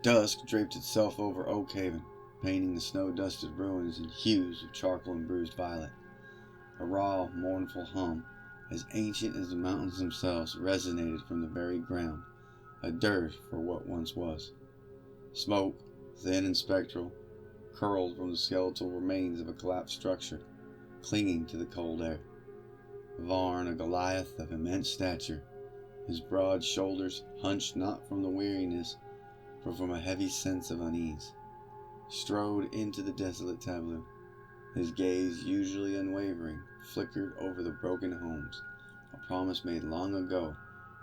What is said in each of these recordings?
Dusk draped itself over Oakhaven, painting the snow-dusted ruins in hues of charcoal and bruised violet. A raw, mournful hum, as ancient as the mountains themselves, resonated from the very ground, a dirge for what once was. Smoke, thin and spectral, curled from the skeletal remains of a collapsed structure, clinging to the cold air. Varn, a goliath of immense stature, his broad shoulders hunched not from the weariness, but from a heavy sense of unease, strode into the desolate tableau. His gaze, usually unwavering, flickered over the broken homes, a promise made long ago,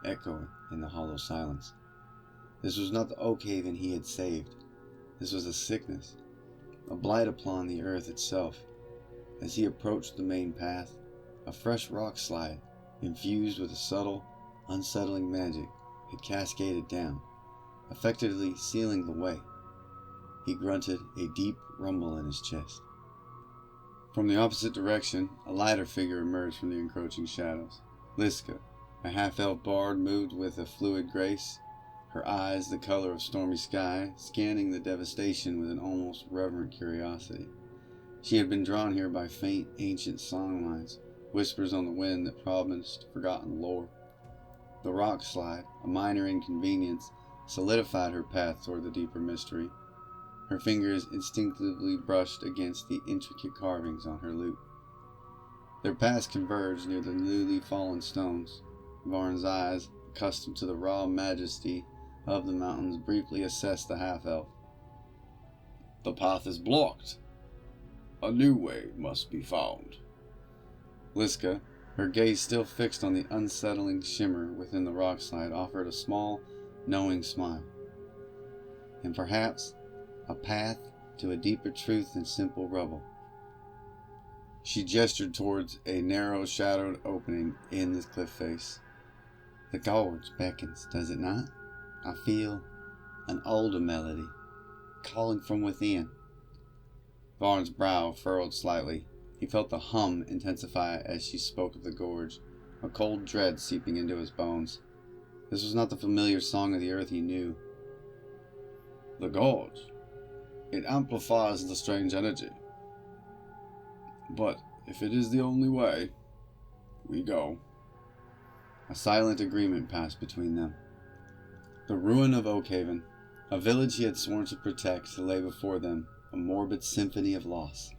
echoing in the hollow silence. This was not the Oakhaven he had saved. This was a sickness, a blight upon the earth itself. As he approached the main path, a fresh rockslide, infused with a subtle, unsettling magic, had cascaded down, effectively sealing the way. He grunted, a deep rumble in his chest. From the opposite direction, a lighter figure emerged from the encroaching shadows. Liska, a half-elf bard, moved with a fluid grace, her eyes the color of stormy sky, scanning the devastation with an almost reverent curiosity. She had been drawn here by faint, ancient songlines, whispers on the wind that promised forgotten lore. The rockslide, a minor inconvenience, solidified her path toward the deeper mystery. Her fingers instinctively brushed against the intricate carvings on her lute. Their paths converged near the newly fallen stones. Varn's eyes, accustomed to the raw majesty of the mountains, briefly assessed the half-elf. "The path is blocked. A new way must be found." Liska, her gaze still fixed on the unsettling shimmer within the rockslide, offered a small, knowing smile. And perhaps a path to a deeper truth than simple rubble. She gestured towards a narrow, shadowed opening in the cliff face. The gorge beckons, does it not? I feel an older melody, calling from within. Varn's brow furrowed slightly. He felt the hum intensify as she spoke of the gorge, a cold dread seeping into his bones. This was not the familiar song of the earth he knew. "The gorge. It amplifies the strange energy. But if it is the only way, we go." A silent agreement passed between them. The ruin of Oakhaven, a village he had sworn to protect, lay before them, a morbid symphony of loss.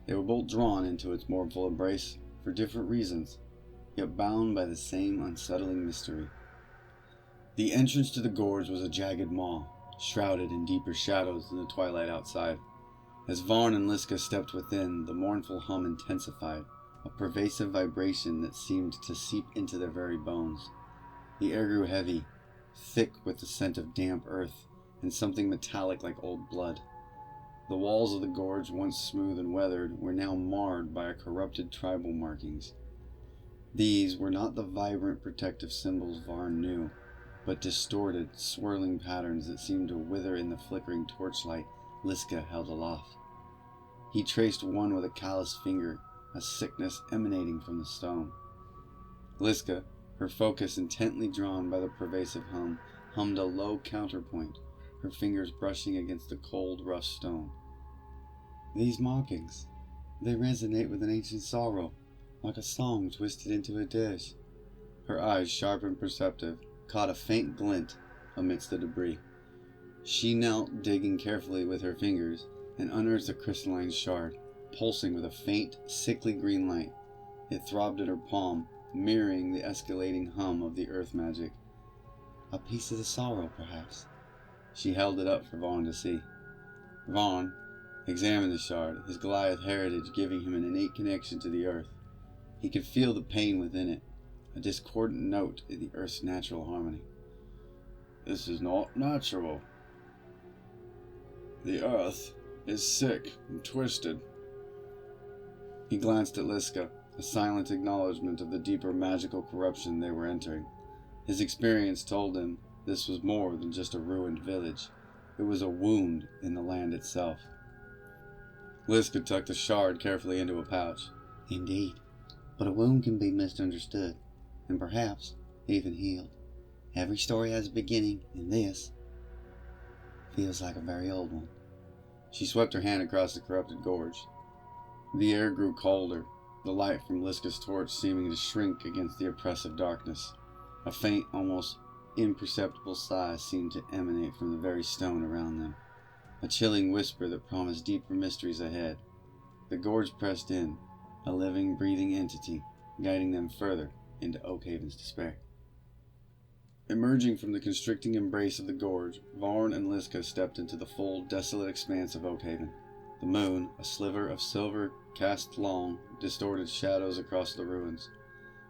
They were both drawn into its mournful embrace for different reasons, yet bound by the same unsettling mystery. The entrance to the gorge was a jagged maw, shrouded in deeper shadows than the twilight outside. As Varn and Liska stepped within, the mournful hum intensified, a pervasive vibration that seemed to seep into their very bones. The air grew heavy, thick with the scent of damp earth and something metallic like old blood. The walls of the gorge, once smooth and weathered, were now marred by corrupted tribal markings. These were not the vibrant protective symbols Varn knew, but distorted, swirling patterns that seemed to wither in the flickering torchlight Liska held aloft. He traced one with a calloused finger, a sickness emanating from the stone. Liska, her focus intently drawn by the pervasive hum, hummed a low counterpoint, her fingers brushing against the cold, rough stone. "These markings, they resonate with an ancient sorrow, like a song twisted into a dish." Her eyes, sharp and perceptive, caught a faint glint amidst the debris. She knelt, digging carefully with her fingers, and unearthed a crystalline shard, pulsing with a faint, sickly green light. It throbbed in her palm, mirroring the escalating hum of the earth magic. "A piece of the sorrow, perhaps." She held it up for Varn to see. Varn examined the shard, his Goliath heritage giving him an innate connection to the earth. He could feel the pain within it, a discordant note in the earth's natural harmony. "This is not natural. The earth is sick and twisted." He glanced at Liska, a silent acknowledgement of the deeper magical corruption they were entering. His experience told him this was more than just a ruined village. It was a wound in the land itself. Liska tucked the shard carefully into a pouch. "Indeed, but a wound can be misunderstood, and perhaps even healed. Every story has a beginning, and this..." Feels like a very old one. She swept her hand across the corrupted gorge. The air grew colder, the light from Liska's torch seeming to shrink against the oppressive darkness. A faint, almost imperceptible sigh seemed to emanate from the very stone around them, a chilling whisper that promised deeper mysteries ahead. The gorge pressed in, a living, breathing entity, guiding them further into Oakhaven's despair. Emerging from the constricting embrace of the gorge, Varn and Liska stepped into the full, desolate expanse of Oakhaven. The moon, a sliver of silver, cast long, distorted shadows across the ruins.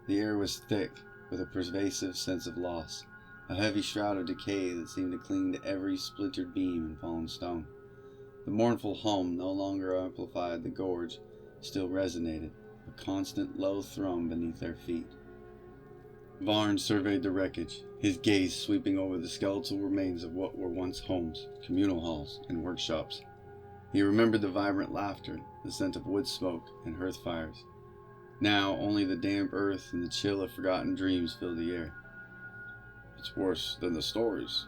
The air was thick, with a pervasive sense of loss, a heavy shroud of decay that seemed to cling to every splintered beam and fallen stone. The mournful hum no longer amplified the gorge, still resonated, a constant low thrum beneath their feet. Varn surveyed the wreckage, his gaze sweeping over the skeletal remains of what were once homes, communal halls, and workshops. He remembered the vibrant laughter, the scent of wood smoke and hearth fires. Now only the damp earth and the chill of forgotten dreams filled the air. It's worse than the stories.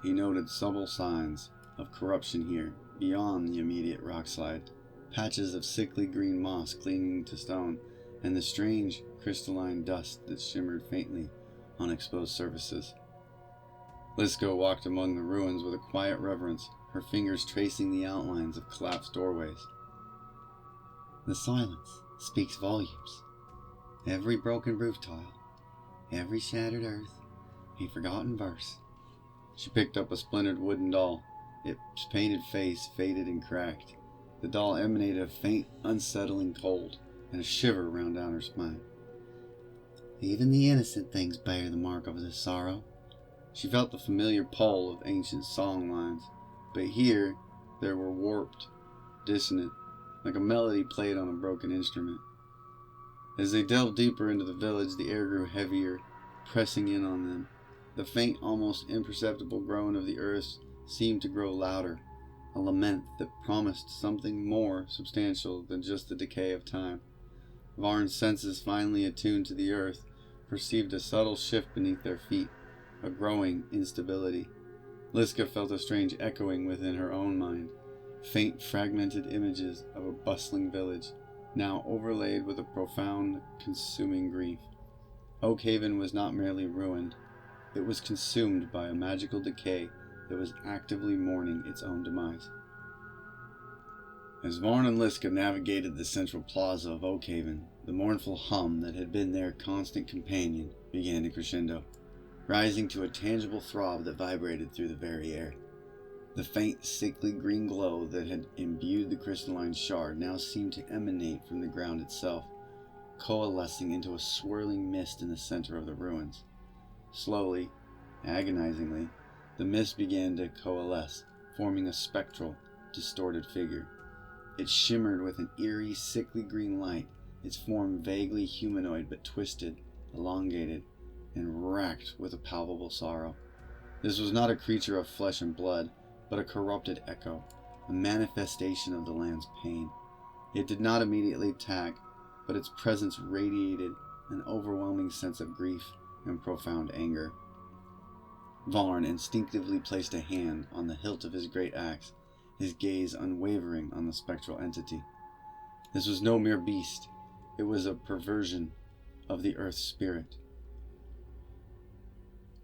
He noted subtle signs of corruption here, beyond the immediate rockslide, patches of sickly green moss clinging to stone, and the strange crystalline dust that shimmered faintly on exposed surfaces. Liska walked among the ruins with a quiet reverence, her fingers tracing the outlines of collapsed doorways. The silence speaks volumes. Every broken roof tile, every shattered earth, a forgotten verse. She picked up a splintered wooden doll. Its painted face faded and cracked. The doll emanated a faint, unsettling cold, and a shiver ran down her spine. Even the innocent things bear the mark of this sorrow. She felt the familiar pull of ancient song lines, but here they were warped, dissonant, like a melody played on a broken instrument. As they delved deeper into the village, the air grew heavier, pressing in on them. The faint, almost imperceptible groan of the earth seemed to grow louder, a lament that promised something more substantial than just the decay of time. Varn's senses, finally attuned to the earth, perceived a subtle shift beneath their feet, a growing instability. Liska felt a strange echoing within her own mind, faint fragmented images of a bustling village, now overlaid with a profound, consuming grief. Oakhaven was not merely ruined, it was consumed by a magical decay that was actively mourning its own demise. As Varn and Liska navigated the central plaza of Oakhaven, the mournful hum that had been their constant companion began to crescendo, rising to a tangible throb that vibrated through the very air. The faint, sickly green glow that had imbued the crystalline shard now seemed to emanate from the ground itself, coalescing into a swirling mist in the center of the ruins. Slowly, agonizingly, the mist began to coalesce, forming a spectral, distorted figure. It shimmered with an eerie, sickly green light, its form vaguely humanoid but twisted, elongated, and racked with a palpable sorrow. This was not a creature of flesh and blood, but a corrupted echo, a manifestation of the land's pain. It did not immediately attack, but its presence radiated an overwhelming sense of grief and profound anger. Varn instinctively placed a hand on the hilt of his great axe, his gaze unwavering on the spectral entity. This was no mere beast, it was a perversion of the earth's spirit.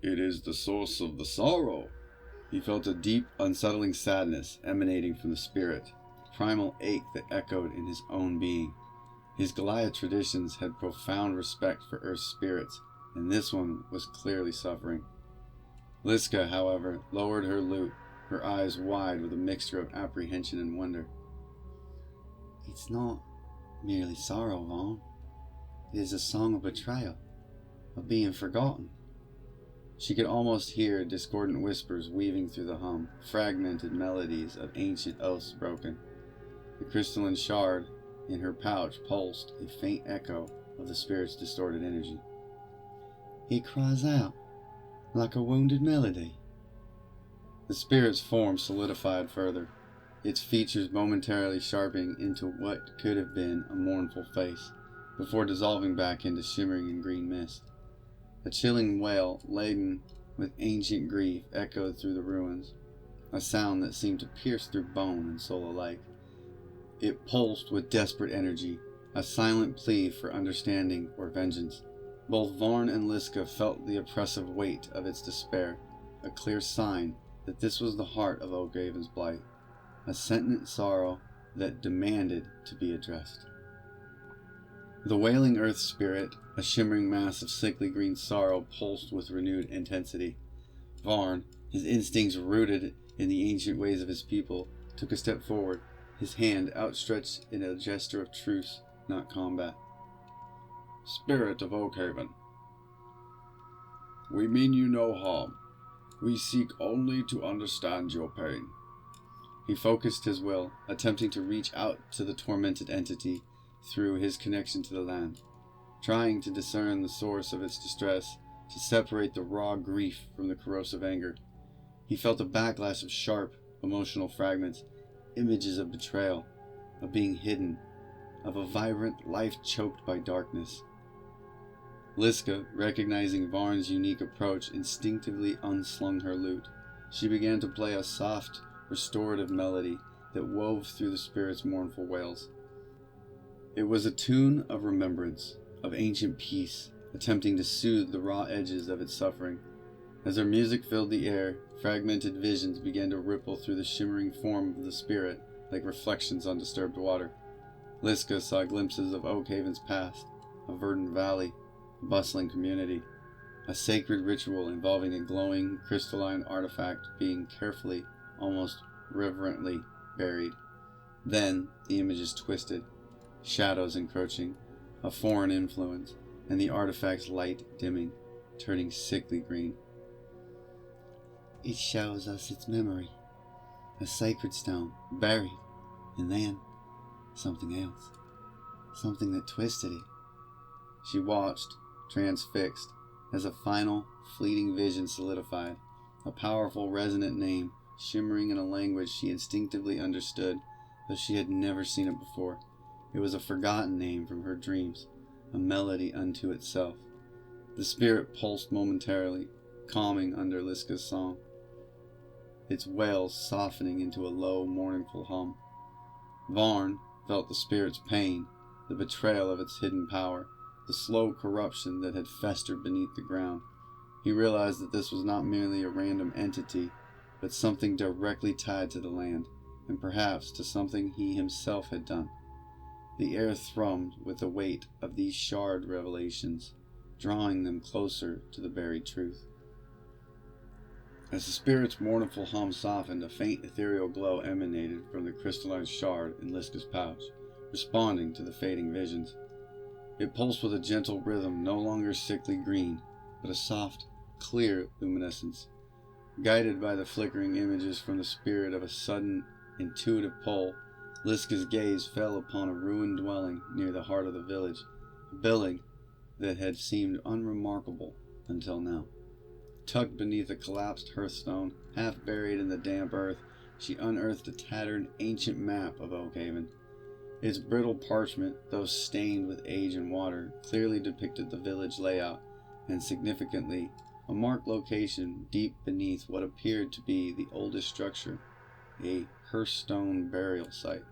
It is the source of the sorrow. He felt a deep, unsettling sadness emanating from the spirit, a primal ache that echoed in his own being. His Goliath traditions had profound respect for earth's spirits, and this one was clearly suffering. Liska, however, lowered her lute, her eyes wide with a mixture of apprehension and wonder. It's not merely sorrow, Varn. It is a song of betrayal, of being forgotten. She could almost hear discordant whispers weaving through the hum, fragmented melodies of ancient oaths broken. The crystalline shard in her pouch pulsed a faint echo of the spirit's distorted energy. It cries out like a wounded melody. The spirit's form solidified further, its features momentarily sharpening into what could have been a mournful face, before dissolving back into shimmering and green mist. A chilling wail, laden with ancient grief, echoed through the ruins. a sound that seemed to pierce through bone and soul alike. It pulsed with desperate energy, a silent plea for understanding or vengeance. Both Varn and Liska felt the oppressive weight of its despair, a clear sign that this was the heart of Oakhaven's blight, a sentient sorrow that demanded to be addressed. The wailing earth spirit, a shimmering mass of sickly green sorrow, pulsed with renewed intensity. Varn, his instincts rooted in the ancient ways of his people, took a step forward, his hand outstretched in a gesture of truce, not combat. Spirit of Oakhaven, we mean you no harm. We seek only to understand your pain. He focused his will, attempting to reach out to the tormented entity through his connection to the land, trying to discern the source of its distress, to separate the raw grief from the corrosive anger. He felt a backlash of sharp, emotional fragments, images of betrayal, of being hidden, of a vibrant life choked by darkness. Liska, recognizing Varn's unique approach, instinctively unslung her lute. She began to play a soft, restorative melody that wove through the spirit's mournful wails. It was a tune of remembrance, of ancient peace, attempting to soothe the raw edges of its suffering. As her music filled the air, fragmented visions began to ripple through the shimmering form of the spirit like reflections on disturbed water. Liska saw glimpses of Oakhaven's past, a verdant valley, a bustling community, a sacred ritual involving a glowing, crystalline artifact being carefully, almost reverently, buried. Then the images twisted, shadows encroaching, a foreign influence, and the artifact's light dimming, turning sickly green. It shows us its memory, a sacred stone, buried, and then something else, something that twisted it. She watched, transfixed, as a final, fleeting vision solidified, a powerful, resonant name, shimmering in a language she instinctively understood, though she had never seen it before. It was a forgotten name from her dreams, a melody unto itself. The spirit pulsed momentarily, calming under Liska's song, its wails softening into a low, mournful hum. Varn felt the spirit's pain, the betrayal of its hidden power, the slow corruption that had festered beneath the ground. He realized that this was not merely a random entity, but something directly tied to the land, and perhaps to something he himself had done. The air thrummed with the weight of these shard revelations, drawing them closer to the buried truth. As the spirit's mournful hum softened, a faint ethereal glow emanated from the crystalline shard in Liska's pouch, responding to the fading visions. It pulsed with a gentle rhythm, no longer sickly green, but a soft, clear luminescence. Guided by the flickering images from the spirit of a sudden, intuitive pull, Liska's gaze fell upon a ruined dwelling near the heart of the village, a building that had seemed unremarkable until now. Tucked beneath a collapsed hearthstone, half buried in the damp earth, she unearthed a tattered, ancient map of Oakhaven. Its brittle parchment, though stained with age and water, clearly depicted the village layout, and significantly, a marked location deep beneath what appeared to be the oldest structure, a hearthstone burial site.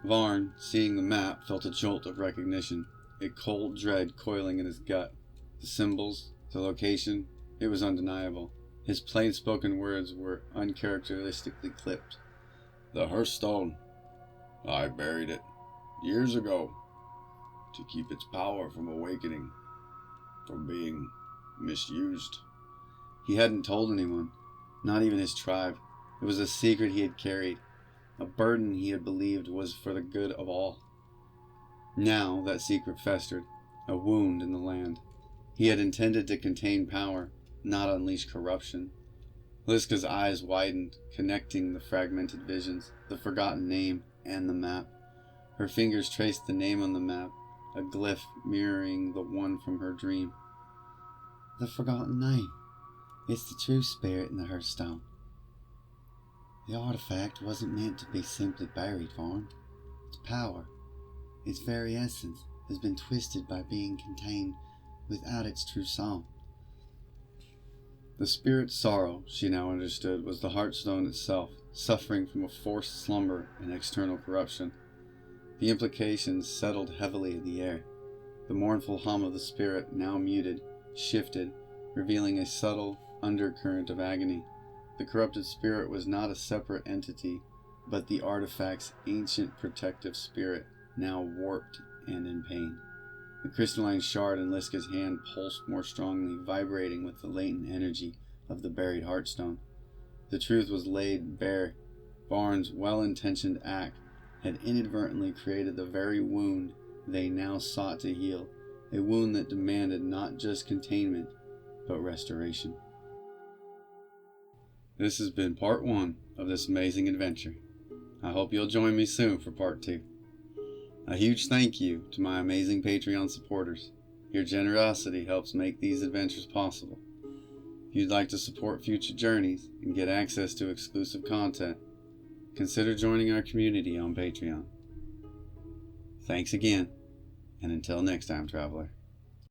Varn, seeing the map, felt a jolt of recognition, a cold dread coiling in his gut. The symbols, the location, it was undeniable. His plain-spoken words were uncharacteristically clipped. The hearthstone. I buried it years ago to keep its power from awakening, from being misused. He hadn't told anyone, not even his tribe. It was a secret he had carried, a burden he had believed was for the good of all. Now that secret festered, a wound in the land. He had intended to contain power, not unleash corruption. Liska's eyes widened, connecting the fragmented visions, the forgotten name, and the map. Her fingers traced the name on the map, a glyph mirroring the one from her dream. The forgotten name. It's the true spirit in the hearthstone. The artifact wasn't meant to be simply buried, Varn. Its power, its very essence, has been twisted by being contained without its true song. The spirit's sorrow, she now understood, was the heartstone itself, suffering from a forced slumber and external corruption. The implications settled heavily in the air. The mournful hum of the spirit, now muted, shifted, revealing a subtle undercurrent of agony. The corrupted spirit was not a separate entity, but the artifact's ancient protective spirit, now warped and in pain. The crystalline shard in Liska's hand pulsed more strongly, vibrating with the latent energy of the buried heartstone. The truth was laid bare. Barnes' well-intentioned act had inadvertently created the very wound they now sought to heal, a wound that demanded not just containment, but restoration. This has been part 1 of this amazing adventure. I hope you'll join me soon for part 2. A huge thank you to my amazing Patreon supporters. Your generosity helps make these adventures possible. If you'd like to support future journeys and get access to exclusive content, consider joining our community on Patreon. Thanks again, and until next time, traveler.